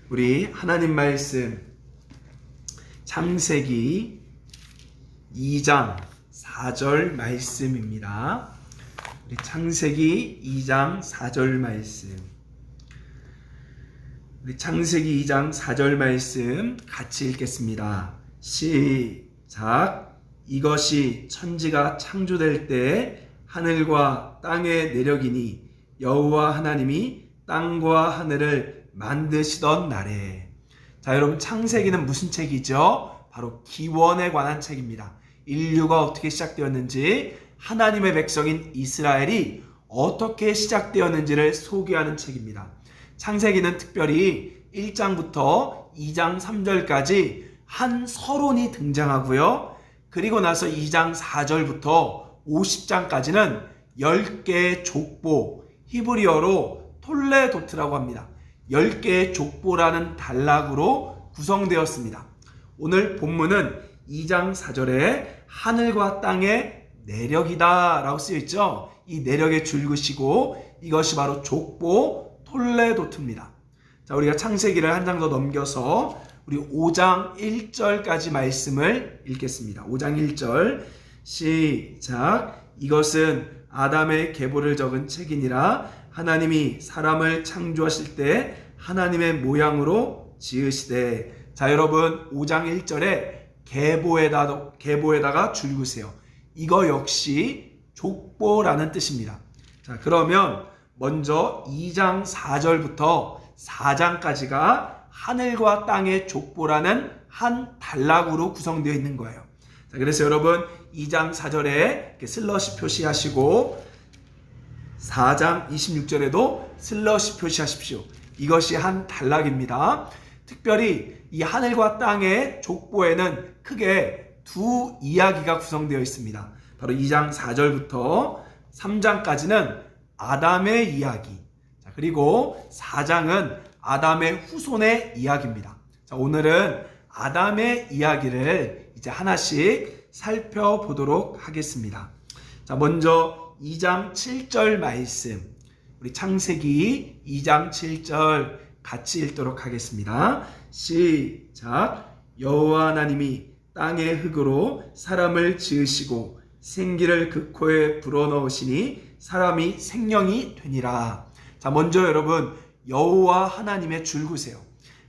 우리 하나님 말씀 창세기 2장 4절 말씀입니다. 우리 창세기 2장 4절 말씀. 우리 창세기 2장 4절 말씀 같이 읽겠습니다. 시작. 이것이 천지가 창조될 때 하늘과 땅의 내력이니 여호와 하나님이 땅과 하늘을 만드시던 날에. 자, 여러분, 창세기는 무슨 책이죠? 바로 기원에 관한 책입니다. 인류가 어떻게 시작되었는지, 하나님의 백성인 이스라엘이 어떻게 시작되었는지를 소개하는 책입니다. 창세기는 특별히 1장부터 2장 3절까지 한 서론이 등장하고요. 그리고 나서 2장 4절부터 50장까지는 10개의 족보, 히브리어로 톨레도트라고 합니다. 10개의 족보라는 단락으로 구성되었습니다. 오늘 본문은 2장 4절에 하늘과 땅의 내력이다 라고 쓰여있죠. 이 내력의 줄긋이고 이것이 바로 족보 톨레도트입니다. 자, 우리가 창세기를 한 장 더 넘겨서 우리 5장 1절까지 말씀을 읽겠습니다. 5장 1절 시작. 이것은 아담의 계보를 적은 책이니라. 하나님이 사람을 창조하실 때 하나님의 모양으로 지으시되. 자, 여러분, 5장 1절에 계보에다가 줄긋으세요. 이거 역시 족보라는 뜻입니다. 자, 그러면 먼저 2장 4절부터 4장까지가 하늘과 땅의 족보라는 한 단락으로 구성되어 있는 거예요. 자, 그래서 여러분 2장 4절에 슬러시 표시하시고 4장 26절에도 슬러시 표시하십시오. 이것이 한 단락입니다. 특별히 이 하늘과 땅의 족보에는 크게 두 이야기가 구성되어 있습니다. 바로 2장 4절부터 3장까지는 아담의 이야기, 자, 그리고 4장은 아담의 후손의 이야기입니다. 자, 오늘은 아담의 이야기를 이제 하나씩 살펴보도록 하겠습니다. 자, 먼저 2장 7절 말씀, 우리 창세기 2장 7절 같이 읽도록 하겠습니다. 시작. 여호와 하나님이 땅의 흙으로 사람을 지으시고 생기를 그 코에 불어넣으시니 사람이 생명이 되니라. 자, 먼저 여러분 여호와 하나님의 줄긋으세요.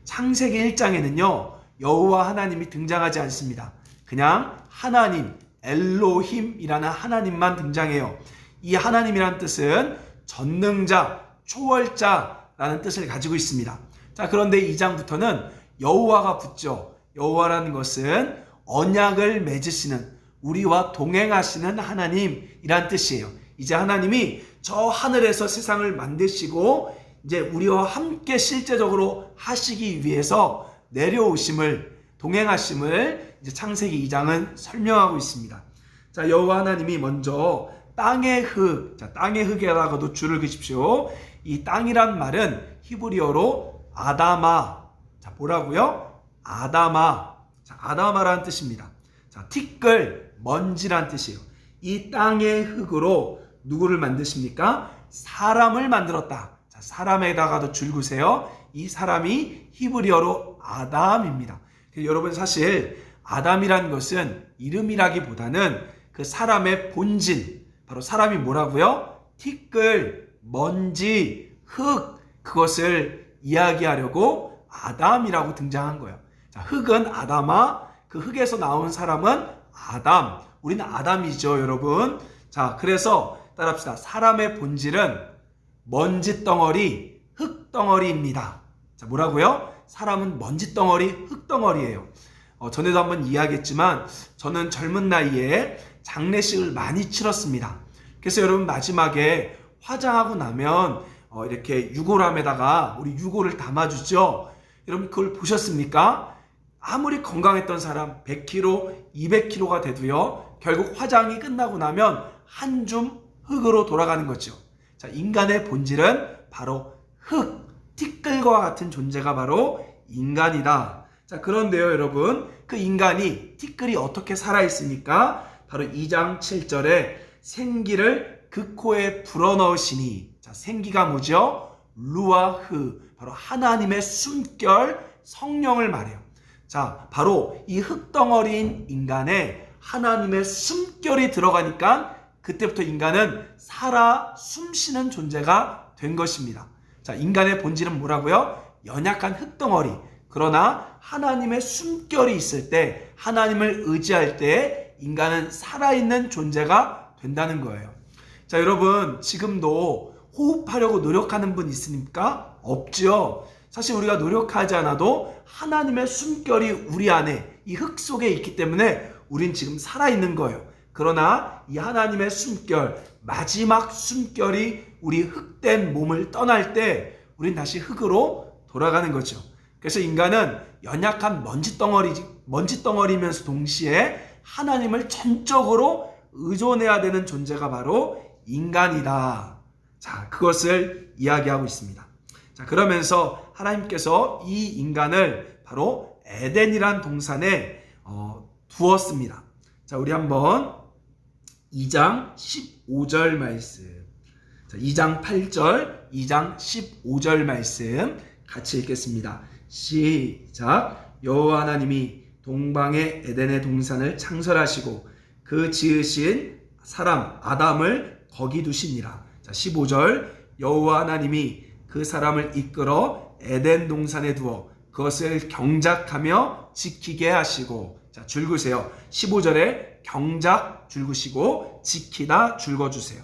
창세기 1장에는요 여호와 하나님이 등장하지 않습니다. 그냥 하나님, 엘로힘이라는 하나님만 등장해요. 이 하나님이란 뜻은 전능자, 초월자라는 뜻을 가지고 있습니다. 자, 그런데 2장부터는 여호와가 붙죠. 여호와라는 것은 언약을 맺으시는, 우리와 동행하시는 하나님이란 뜻이에요. 이제 하나님이 저 하늘에서 세상을 만드시고 이제 우리와 함께 실제적으로 하시기 위해서 내려오심을, 동행하심을 이제 창세기 2장은 설명하고 있습니다. 자, 여호와 하나님이 먼저 땅의 흙, 자, 땅의 흙에다가도 줄을 그십시오. 이 땅이란 말은 히브리어로 아다마. 자, 뭐라고요? 아다마. 자, 아다마라는 뜻입니다. 자, 티끌, 먼지란 뜻이에요. 이 땅의 흙으로 누구를 만드십니까? 사람을 만들었다. 자, 사람에다가도 줄그세요. 이 사람이 히브리어로 아담입니다. 여러분, 사실 아담이란 것은 이름이라기보다는 그 사람의 본질, 바로 사람이 뭐라고요? 티끌, 먼지, 흙, 그것을 이야기하려고 아담이라고 등장한 거예요. 자, 흙은 아담아, 그 흙에서 나온 사람은 아담. 우리는 아담이죠, 여러분. 자, 그래서 따라합시다. 사람의 본질은 먼지 덩어리, 흙 덩어리입니다. 자, 뭐라고요? 사람은 먼지 덩어리, 흙 덩어리예요. 전에도 한번 이야기했지만 저는 젊은 나이에 장례식을 많이 치렀습니다. 그래서 여러분 마지막에 화장하고 나면 이렇게 유골함에다가 우리 유골을 담아주죠. 여러분 그걸 보셨습니까? 아무리 건강했던 사람 100kg, 200kg가 돼도요. 결국 화장이 끝나고 나면 한 줌 흙으로 돌아가는 거죠. 자, 인간의 본질은 바로 흙, 티끌과 같은 존재가 바로 인간이다. 자, 그런데요 여러분, 그 인간이, 티끌이 어떻게 살아있습니까? 바로 2장 7절에 생기를 그 코에 불어넣으시니. 자, 생기가 뭐죠? 루아흐, 바로 하나님의 숨결 성령을 말해요. 자, 바로 이 흙덩어리인 인간에 하나님의 숨결이 들어가니까 그때부터 인간은 살아 숨쉬는 존재가 된 것입니다. 자, 인간의 본질은 뭐라고요? 연약한 흙덩어리. 그러나 하나님의 숨결이 있을 때, 하나님을 의지할 때 인간은 살아있는 존재가 된다는 거예요. 자, 여러분, 지금도 호흡하려고 노력하는 분 있습니까? 없죠. 사실 우리가 노력하지 않아도 하나님의 숨결이 우리 안에 이 흙 속에 있기 때문에 우린 지금 살아있는 거예요. 그러나 이 하나님의 숨결, 마지막 숨결이 우리 흙된 몸을 떠날 때 우린 다시 흙으로 돌아가는 거죠. 그래서 인간은 연약한 먼지덩어리면서 동시에 하나님을 전적으로 의존해야 되는 존재가 바로 인간이다. 자, 그것을 이야기하고 있습니다. 자, 그러면서 하나님께서 이 인간을 바로 에덴이란 동산에 두었습니다. 자, 우리 한번 2장 15절 말씀. 자, 2장 8절, 2장 15절 말씀 같이 읽겠습니다. 시작. 여호와 하나님이 동방의 에덴의 동산을 창설하시고 그 지으신 사람 아담을 거기 두시니라. 자, 15절. 여호와 하나님이 그 사람을 이끌어 에덴 동산에 두어 그것을 경작하며 지키게 하시고. 자, 줄그세요. 15절에 경작 줄그시고 지키다 줄거주세요.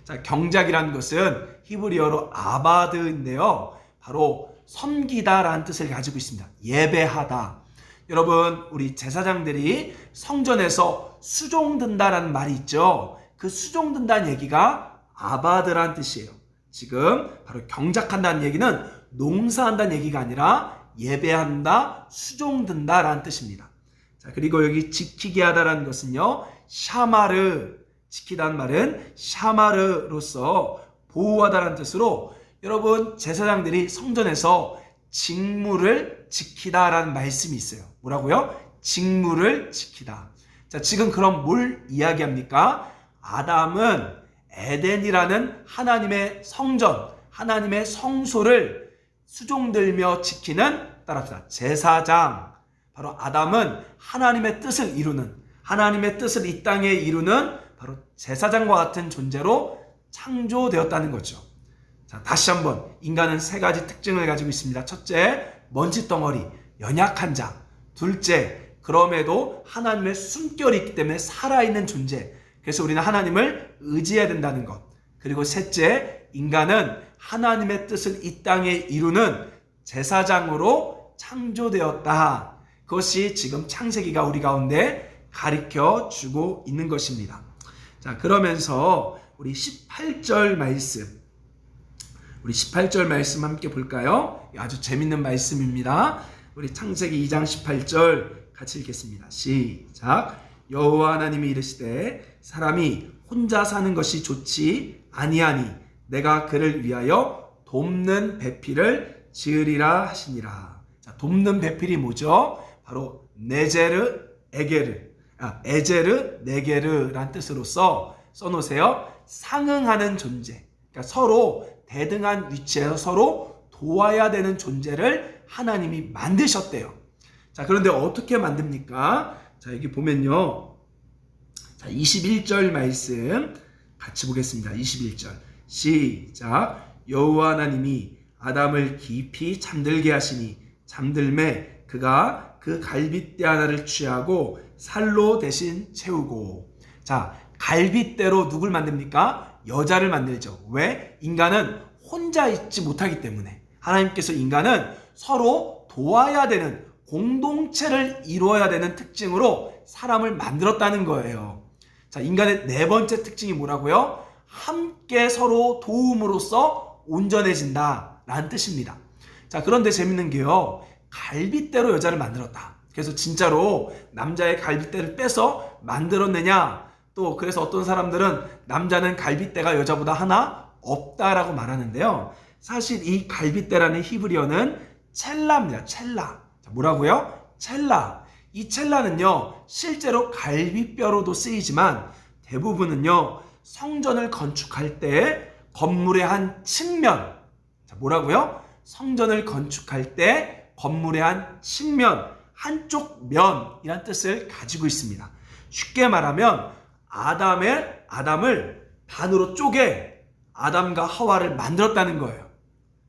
자, 경작이라는 것은 히브리어로 아바드인데요, 바로 섬기다라는 뜻을 가지고 있습니다. 예배하다. 여러분, 우리 제사장들이 성전에서 수종든다라는 말이 있죠. 그 수종든다는 얘기가 아바드라는 뜻이에요. 지금 바로 경작한다는 얘기는 농사한다는 얘기가 아니라 예배한다, 수종든다라는 뜻입니다. 자, 그리고 여기 지키게 하다라는 것은요, 샤마르, 지키다는 말은 샤마르로서 보호하다라는 뜻으로, 여러분, 제사장들이 성전에서 직무를 지키다라는 말씀이 있어요. 뭐라고요? 직무를 지키다. 자, 지금 그럼 뭘 이야기합니까? 아담은 에덴이라는 하나님의 성전, 하나님의 성소를 수종들며 지키는, 따라합시다, 제사장. 바로 아담은 하나님의 뜻을 이루는, 하나님의 뜻을 이 땅에 이루는 바로 제사장과 같은 존재로 창조되었다는 거죠. 자, 다시 한번, 인간은 세 가지 특징을 가지고 있습니다. 첫째, 먼지덩어리, 연약한 자. 둘째, 그럼에도 하나님의 숨결이 있기 때문에 살아있는 존재. 그래서 우리는 하나님을 의지해야 된다는 것. 그리고 셋째, 인간은 하나님의 뜻을 이 땅에 이루는 제사장으로 창조되었다. 그것이 지금 창세기가 우리 가운데 가르쳐 주고 있는 것입니다. 자, 그러면서 우리 18절 말씀, 우리 18절 말씀 함께 볼까요? 아주 재밌는 말씀입니다. 우리 창세기 2장 18절 같이 읽겠습니다. 시작. 여호와 하나님이 이르시되 사람이 혼자 사는 것이 좋지 아니하니 내가 그를 위하여 돕는 배필을 지으리라 하시니라. 자, 돕는 배필이 뭐죠? 바로 네제르 에제르 네게르란 뜻으로서 써놓으세요. 상응하는 존재. 그러니까 서로 대등한 위치에서 서로 도와야 되는 존재를 하나님이 만드셨대요. 자, 그런데 어떻게 만듭니까? 자, 여기 보면요. 자, 21절 말씀 같이 보겠습니다. 21절. 시작. 여호와 하나님이 아담을 깊이 잠들게 하시니 잠들매 그가 그 갈빗대 하나를 취하고 살로 대신 채우고. 자, 갈빗대로 누굴 만듭니까? 여자를 만들죠. 왜? 인간은 혼자 있지 못하기 때문에. 하나님께서 인간은 서로 도와야 되는, 공동체를 이루어야 되는 특징으로 사람을 만들었다는 거예요. 자, 인간의 네 번째 특징이 뭐라고요? 함께 서로 도움으로써 온전해진다 라는 뜻입니다. 자, 그런데 재밌는 게요, 갈빗대로 여자를 만들었다. 그래서 진짜로 남자의 갈빗대를 빼서 만들었느냐? 또 그래서 어떤 사람들은 남자는 갈빗대가 여자보다 하나 없다라고 말하는데요. 사실 이 갈빗대라는 히브리어는 첼라입니다. 첼라. 자, 뭐라고요? 첼라. 이 첼라는요, 실제로 갈빗뼈로도 쓰이지만 대부분은요, 성전을 건축할 때 건물의 한 측면, 자, 뭐라고요? 성전을 건축할 때 건물의 한 측면, 한쪽 면이란 뜻을 가지고 있습니다. 쉽게 말하면 아담을 반으로 쪼개 아담과 하와를 만들었다는 거예요.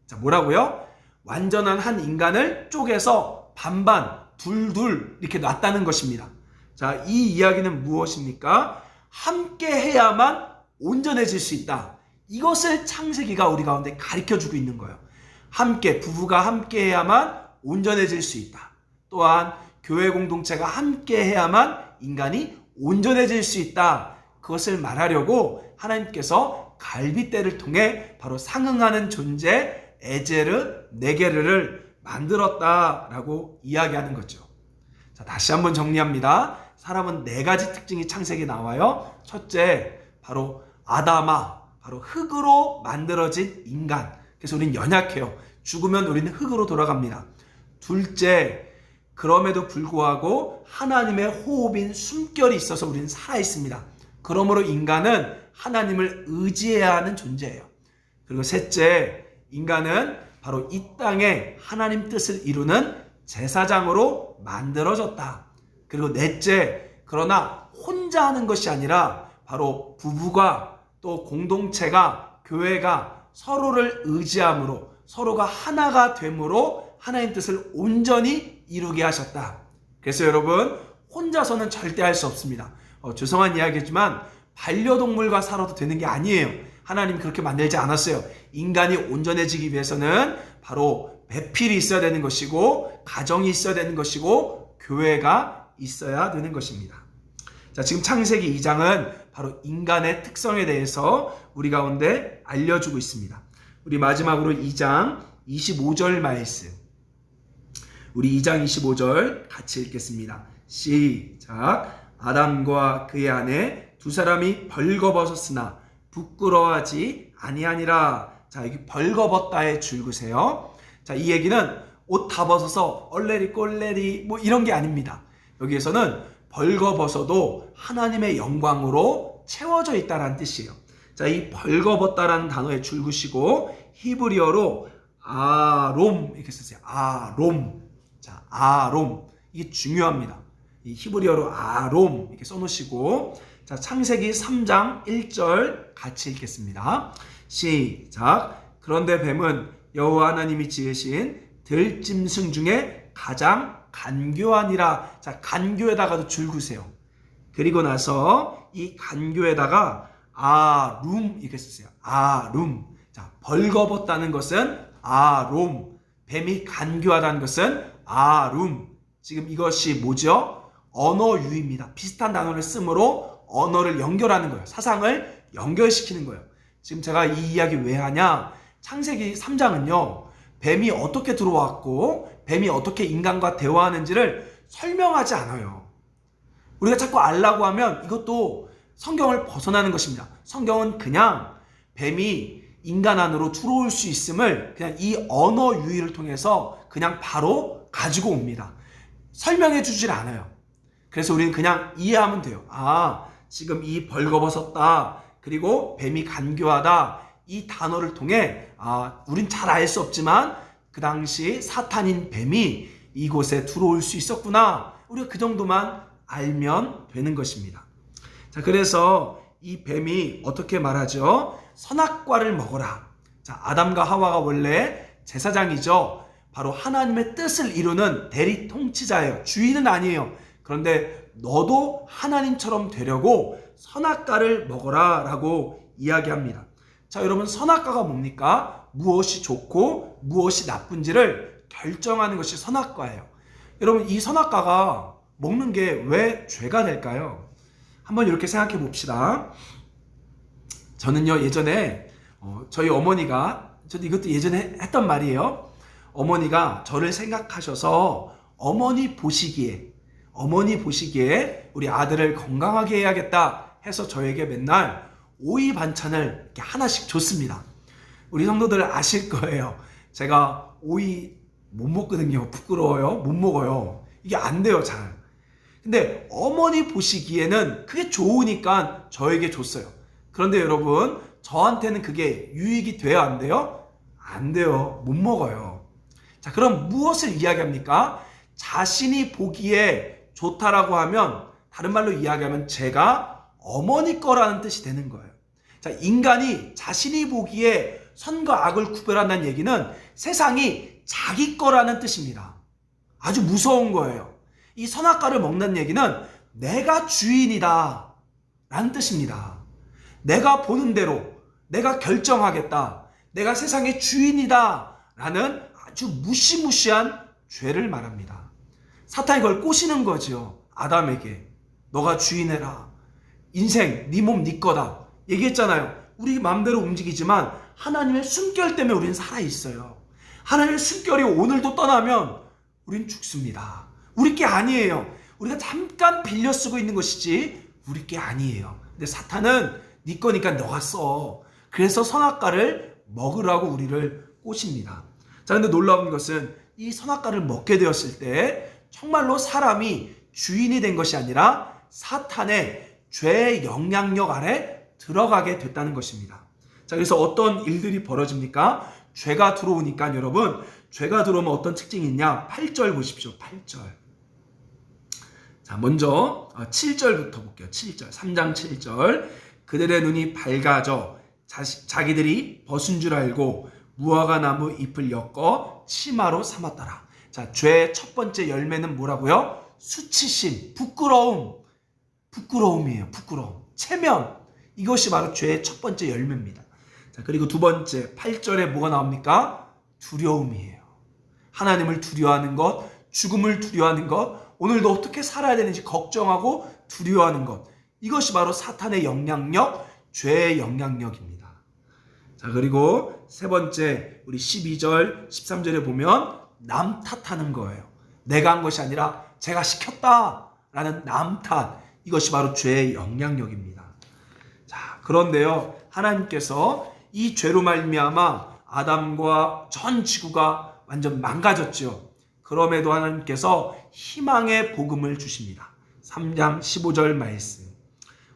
자, 뭐라고요? 완전한 한 인간을 쪼개서 반반, 둘둘 이렇게 놨다는 것입니다. 자, 이 이야기는 무엇입니까? 함께 해야만 온전해질 수 있다. 이것을 창세기가 우리 가운데 가르쳐주고 있는 거예요. 함께, 부부가 함께 해야만 온전해질 수 있다. 또한 교회 공동체가 함께 해야만 인간이 온전해질 수 있다. 그것을 말하려고 하나님께서 갈빗대를 통해 바로 상응하는 존재 에제르, 네게르를 만들었다라고 이야기하는 거죠. 자, 다시 한번 정리합니다. 사람은 4가지 특징이 창세기에 나와요. 첫째, 바로 아담아, 바로 흙으로 만들어진 인간. 그래서 우리는 연약해요. 죽으면 우리는 흙으로 돌아갑니다. 둘째, 그럼에도 불구하고 하나님의 호흡인 숨결이 있어서 우리는 살아있습니다. 그러므로 인간은 하나님을 의지해야 하는 존재예요. 그리고 셋째, 인간은 바로 이 땅에 하나님 뜻을 이루는 제사장으로 만들어졌다. 그리고 넷째, 그러나 혼자 하는 것이 아니라 바로 부부가 또 공동체가, 교회가 서로를 의지함으로 서로가 하나가 됨으로 하나님 뜻을 온전히 이루게 하셨다. 그래서 여러분, 혼자서는 절대 할 수 없습니다. 죄송한 이야기지만 반려동물과 살아도 되는 게 아니에요. 하나님이 그렇게 만들지 않았어요. 인간이 온전해지기 위해서는 바로 배필이 있어야 되는 것이고, 가정이 있어야 되는 것이고, 교회가 있어야 되는 것입니다. 자, 지금 창세기 2장은 바로 인간의 특성에 대해서 우리 가운데 알려주고 있습니다. 우리 마지막으로 2장 25절 말씀. 우리 2장 25절 같이 읽겠습니다. 시작. 아담과 그의 아내 두 사람이 벌거벗었으나 부끄러워하지 아니하니라. 자, 여기 벌거벗다에 줄그세요. 자, 이 얘기는 옷 다 벗어서 얼레리 꼴레리 뭐 이런 게 아닙니다. 여기에서는 벌거벗어도 하나님의 영광으로 채워져 있다는 뜻이에요. 자, 이 벌거벗다라는 단어에 줄그시고 히브리어로 아롬 이렇게 쓰세요. 아롬. 자, 아롬. 이게 중요합니다. 이 히브리어로 아롬 이렇게 써놓으시고, 자, 창세기 3장 1절 같이 읽겠습니다. 시작. 그런데 뱀은 여호와 하나님이 지으신 들짐승 중에 가장 간교하니라. 자, 간교에다가도 줄그세요. 그리고 나서 이 간교에다가 아룸 이렇게 쓰세요. 아룸. 자, 벌거벗다는 것은 아롬, 뱀이 간교하다는 것은 아룸. 지금 이것이 뭐죠? 언어 유희입니다. 비슷한 단어를 쓰므로 언어를 연결하는 거예요. 사상을 연결시키는 거예요. 지금 제가 이 이야기 왜 하냐? 창세기 3장은요. 뱀이 어떻게 들어왔고 뱀이 어떻게 인간과 대화하는지를 설명하지 않아요. 우리가 자꾸 알라고 하면 이것도 성경을 벗어나는 것입니다. 성경은 그냥 뱀이 인간 안으로 들어올 수 있음을 그냥 이 언어 유희를 통해서 그냥 바로 가지고 옵니다. 설명해 주질 않아요. 그래서 우리는 그냥 이해하면 돼요. 아, 지금 이 벌거벗었다, 그리고 뱀이 간교하다, 이 단어를 통해 우린 잘 알 수 없지만 그 당시 사탄인 뱀이 이곳에 들어올 수 있었구나. 우리가 그 정도만 알면 되는 것입니다. 자, 그래서 이 뱀이 어떻게 말하죠? 선악과를 먹어라. 자, 아담과 하와가 원래 제사장이죠. 바로 하나님의 뜻을 이루는 대리 통치자예요. 주인은 아니에요. 그런데 너도 하나님처럼 되려고 선악과를 먹어라 라고 이야기합니다. 자, 여러분, 선악과가 뭡니까? 무엇이 좋고 무엇이 나쁜지를 결정하는 것이 선악과예요. 여러분, 이 선악과가 먹는 게 왜 죄가 될까요? 한번 이렇게 생각해 봅시다. 저는요, 예전에 저희 어머니가, 저도 이것도 예전에 했던 말이에요. 어머니가 저를 생각하셔서 어머니 보시기에 우리 아들을 건강하게 해야겠다 해서 저에게 맨날 오이 반찬을 이렇게 하나씩 줬습니다. 우리 성도들 아실 거예요. 제가 오이 못 먹거든요. 부끄러워요. 못 먹어요. 이게 안 돼요, 잘. 근데 어머니 보시기에는 그게 좋으니까 저에게 줬어요. 그런데 여러분, 저한테는 그게 유익이 돼야 안 돼요? 안 돼요. 못 먹어요. 자, 그럼 무엇을 이야기합니까? 자신이 보기에 좋다라고 하면, 다른 말로 이야기하면 제가 어머니 거라는 뜻이 되는 거예요. 자, 인간이 자신이 보기에 선과 악을 구별한다는 얘기는 세상이 자기 거라는 뜻입니다. 아주 무서운 거예요. 이 선악과를 먹는 얘기는 내가 주인이다 라는 뜻입니다. 내가 보는 대로 내가 결정하겠다. 내가 세상의 주인이다 라는 아주 무시무시한 죄를 말합니다. 사탄이 그걸 꼬시는 거죠. 아담에게. 너가 주인해라. 인생 네 몸 네 거다. 얘기했잖아요. 우리 마음대로 움직이지만 하나님의 숨결 때문에 우리는 살아있어요. 하나님의 숨결이 오늘도 떠나면 우린 죽습니다. 우리 게 아니에요. 우리가 잠깐 빌려 쓰고 있는 것이지 우리 게 아니에요. 근데 사탄은 네 거니까 너가 써. 그래서 선악과를 먹으라고 우리를 꼬십니다. 자, 근데 놀라운 것은 이 선악과를 먹게 되었을 때 정말로 사람이 주인이 된 것이 아니라 사탄의 죄의 영향력 아래 들어가게 됐다는 것입니다. 자, 그래서 어떤 일들이 벌어집니까? 죄가 들어오니까 여러분, 죄가 들어오면 어떤 특징이 있냐? 8절 보십시오. 8절. 자, 먼저 7절부터 볼게요. 7절. 3장 7절. 그들의 눈이 밝아져 자기들이 벗은 줄 알고 무화과 나무 잎을 엮어 치마로 삼았더라. 자, 죄의 첫 번째 열매는 뭐라고요? 수치심, 부끄러움. 부끄러움이에요. 부끄러움. 체면. 이것이 바로 죄의 첫 번째 열매입니다. 자, 그리고 두 번째 8절에 뭐가 나옵니까? 두려움이에요. 하나님을 두려워하는 것, 죽음을 두려워하는 것, 오늘도 어떻게 살아야 되는지 걱정하고 두려워하는 것. 이것이 바로 사탄의 영향력, 죄의 영향력입니다. 자, 그리고 세 번째 우리 12절, 13절에 보면 남 탓하는 거예요. 내가 한 것이 아니라 제가 시켰다라는 남 탓. 이것이 바로 죄의 영향력입니다. 자, 그런데요, 하나님께서 이 죄로 말미암아 아담과 전 지구가 완전 망가졌죠. 그럼에도 하나님께서 희망의 복음을 주십니다. 3장 15절 말씀.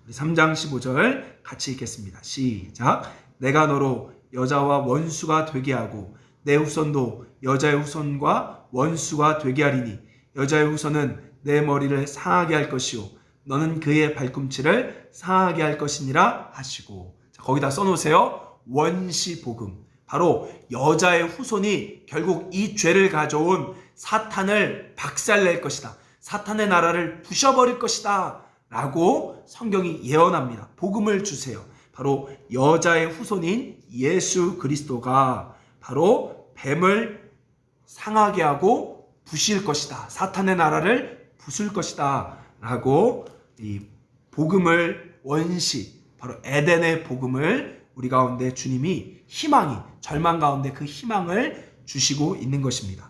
우리 3장 15절 같이 읽겠습니다. 시작. 내가 너로 여자와 원수가 되게 하고 내 후손도 여자의 후손과 원수가 되게 하리니 여자의 후손은 내 머리를 상하게 할 것이요 너는 그의 발꿈치를 상하게 할 것이니라 하시고. 자, 거기다 써놓으세요. 원시복음. 바로 여자의 후손이 결국 이 죄를 가져온 사탄을 박살낼 것이다. 사탄의 나라를 부셔버릴 것이다 라고 성경이 예언합니다. 복음을 주세요. 바로 여자의 후손인 예수 그리스도가 바로 뱀을 상하게 하고 부실 것이다. 사탄의 나라를 부술 것이다 라고 이 복음을 원시, 바로 에덴의 복음을 우리 가운데 주님이 희망이, 절망 가운데 그 희망을 주시고 있는 것입니다.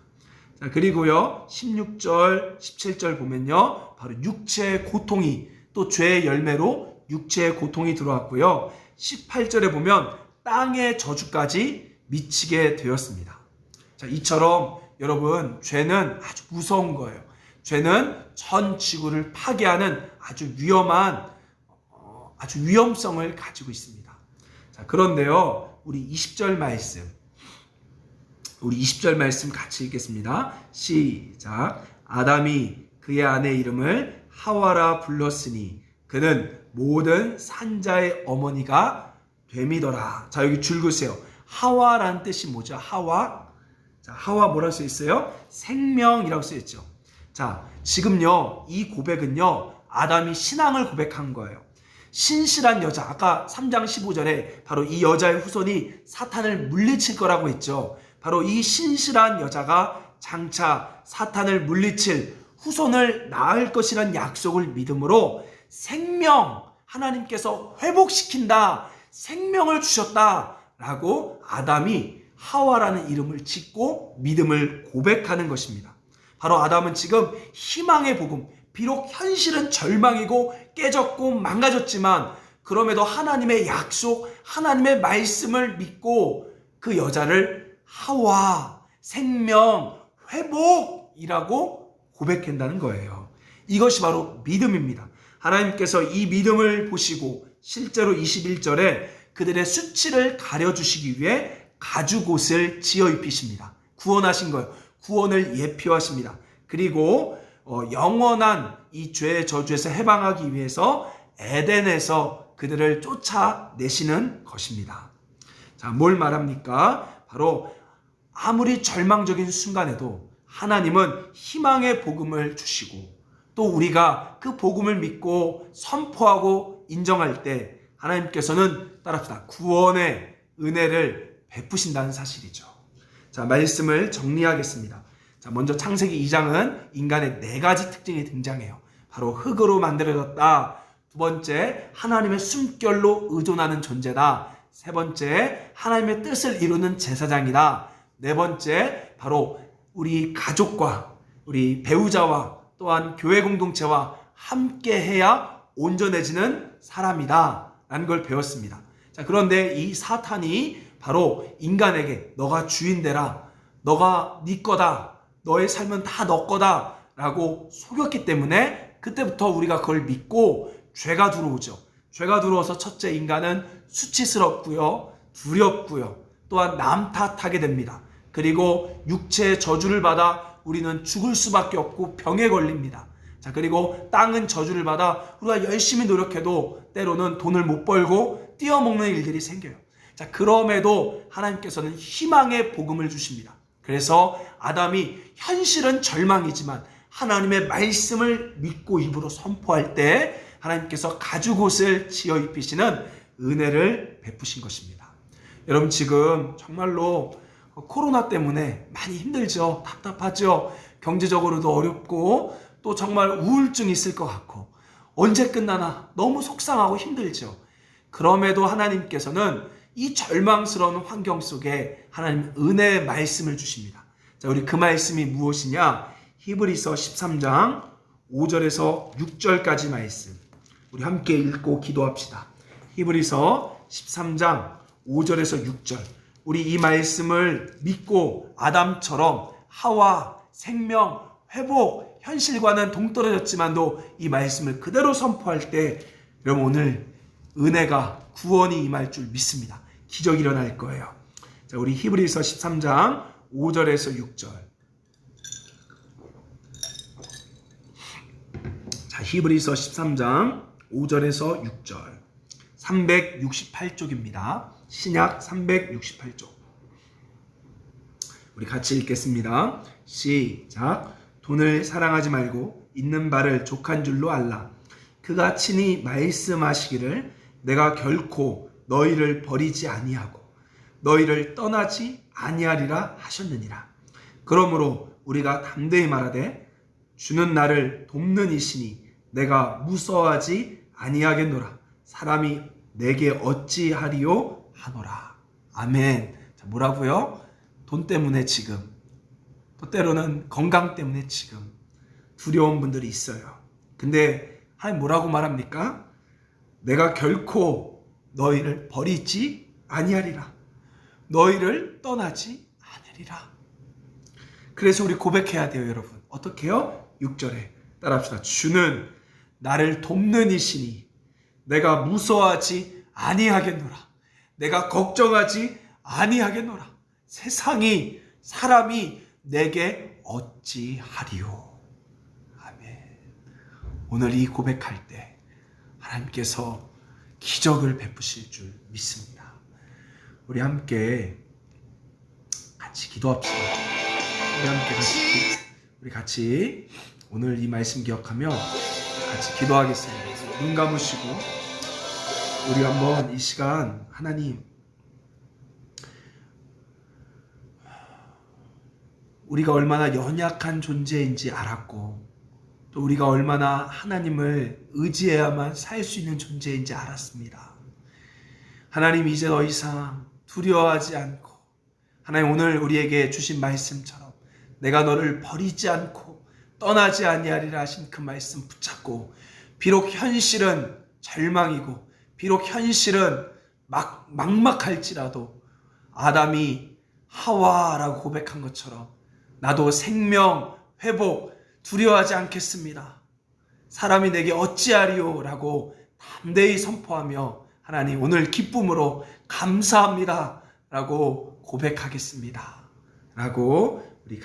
자, 그리고요 16절 17절 보면요 바로 육체의 고통이 또 죄의 열매로 육체의 고통이 들어왔고요 18절에 보면 땅의 저주까지 미치게 되었습니다. 자, 이처럼 여러분 죄는 아주 무서운 거예요. 죄는 전 지구를 파괴하는 아주 위험한 아주 위험성을 가지고 있습니다. 자, 그런데요 우리 20절 말씀 같이 읽겠습니다. 시작. 아담이 그의 아내 이름을 하와라 불렀으니 그는 모든 산자의 어머니가 됨이더라. 자, 여기 줄 그으세요. 하와라는 뜻이 뭐죠? 하와. 자, 하와 뭐라고 써 있어요? 생명이라고 써 있죠. 자, 지금요 이 고백은요 아담이 신앙을 고백한 거예요. 신실한 여자, 아까 3장 15절에 바로 이 여자의 후손이 사탄을 물리칠 거라고 했죠. 바로 이 신실한 여자가 장차 사탄을 물리칠 후손을 낳을 것이라는 약속을 믿음으로 생명, 하나님께서 회복시킨다, 생명을 주셨다라고 아담이 하와라는 이름을 짓고 믿음을 고백하는 것입니다. 바로 아담은 지금 희망의 복음, 비록 현실은 절망이고 깨졌고 망가졌지만 그럼에도 하나님의 약속, 하나님의 말씀을 믿고 그 여자를 하와, 생명, 회복이라고 고백한다는 거예요. 이것이 바로 믿음입니다. 하나님께서 이 믿음을 보시고 실제로 21절에 그들의 수치를 가려주시기 위해 가죽옷을 지어 입히십니다. 구원하신 거예요. 구원을 예표하십니다. 그리고 영원한 이 죄의 저주에서 해방하기 위해서 에덴에서 그들을 쫓아내시는 것입니다. 자, 뭘 말합니까? 바로 아무리 절망적인 순간에도 하나님은 희망의 복음을 주시고 또 우리가 그 복음을 믿고 선포하고 인정할 때 하나님께서는 따라합시다. 구원의 은혜를 베푸신다는 사실이죠. 자, 말씀을 정리하겠습니다. 자, 먼저 창세기 2장은 인간의 4가지 특징이 등장해요. 바로 흙으로 만들어졌다. 두 번째, 하나님의 숨결로 의존하는 존재다. 세 번째, 하나님의 뜻을 이루는 제사장이다. 네 번째, 바로 우리 가족과 우리 배우자와 또한 교회 공동체와 함께 해야 온전해지는 사람이다 라는 걸 배웠습니다. 자, 그런데 이 사탄이 바로 인간에게 너가 주인 되라, 너가 네 거다, 너의 삶은 다 너 거다 라고 속였기 때문에 그때부터 우리가 그걸 믿고 죄가 들어오죠. 죄가 들어와서 첫째, 인간은 수치스럽고요, 두렵고요, 또한 남 탓하게 됩니다. 그리고 육체의 저주를 받아 우리는 죽을 수밖에 없고 병에 걸립니다. 자, 그리고 땅은 저주를 받아 우리가 열심히 노력해도 때로는 돈을 못 벌고 띄어먹는 일들이 생겨요. 자, 그럼에도 하나님께서는 희망의 복음을 주십니다. 그래서 아담이 현실은 절망이지만 하나님의 말씀을 믿고 입으로 선포할 때 하나님께서 가죽옷을 지어 입히시는 은혜를 베푸신 것입니다. 여러분, 지금 정말로 코로나 때문에 많이 힘들죠. 답답하죠. 경제적으로도 어렵고 또 정말 우울증이 있을 것 같고 언제 끝나나 너무 속상하고 힘들죠. 그럼에도 하나님께서는 이 절망스러운 환경 속에 하나님 은혜의 말씀을 주십니다. 자, 우리 그 말씀이 무엇이냐? 히브리서 13장 5절에서 6절까지 말씀. 우리 함께 읽고 기도합시다. 히브리서 13장 5절에서 6절. 우리 이 말씀을 믿고 아담처럼 하와, 생명, 회복, 현실과는 동떨어졌지만도 이 말씀을 그대로 선포할 때 여러분 오늘 은혜가 구원이 임할 줄 믿습니다. 기적이 일어날 거예요. 자, 우리 히브리서 13장 5절에서 6절. 자, 히브리서 13장 5절에서 6절. 368쪽입니다. 신약 368쪽. 우리 같이 읽겠습니다. 시작. 돈을 사랑하지 말고 있는 바를 족한 줄로 알라. 그가 친히 말씀하시기를 내가 결코 너희를 버리지 아니하고 너희를 떠나지 아니하리라 하셨느니라. 그러므로 우리가 담대히 말하되 주는 나를 돕는 이시니 내가 무서워하지 아니하겠노라. 사람이 내게 어찌하리요 하노라. 아멘. 자, 뭐라고요? 돈 때문에 지금, 또 때로는 건강 때문에 지금 두려운 분들이 있어요. 근데 하나님 뭐라고 말합니까? 내가 결코 너희를 버리지 아니하리라. 너희를 떠나지 않으리라. 그래서 우리 고백해야 돼요, 여러분. 어떻게 해요? 6절에 따라합시다. 주는 나를 돕는 이시니 내가 무서워하지 아니하겠노라. 내가 걱정하지 아니하겠노라. 세상이, 사람이 내게 어찌하리요. 아멘. 오늘 이 고백할 때 하나님께서 기적을 베푸실 줄 믿습니다. 우리 함께 같이 기도합시다. 우리 같이 오늘 이 말씀 기억하며 같이 기도하겠습니다. 눈 감으시고 우리 한번 이 시간 하나님, 우리가 얼마나 연약한 존재인지 알았고 또 우리가 얼마나 하나님을 의지해야만 살 수 있는 존재인지 알았습니다. 하나님, 이제 더 이상 두려워하지 않고 하나님 오늘 우리에게 주신 말씀처럼 내가 너를 버리지 않고 떠나지 아니하리라 하신 그 말씀 붙잡고 비록 현실은 절망이고 비록 현실은 막막할지라도 아담이 하와라고 고백한 것처럼 나도 생명, 회복 두려워하지 않겠습니다. 사람이 내게 어찌하리요 라고 담대히 선포하며 하나님 오늘 기쁨으로 감사합니다 라고 고백하겠습니다. 라고 우리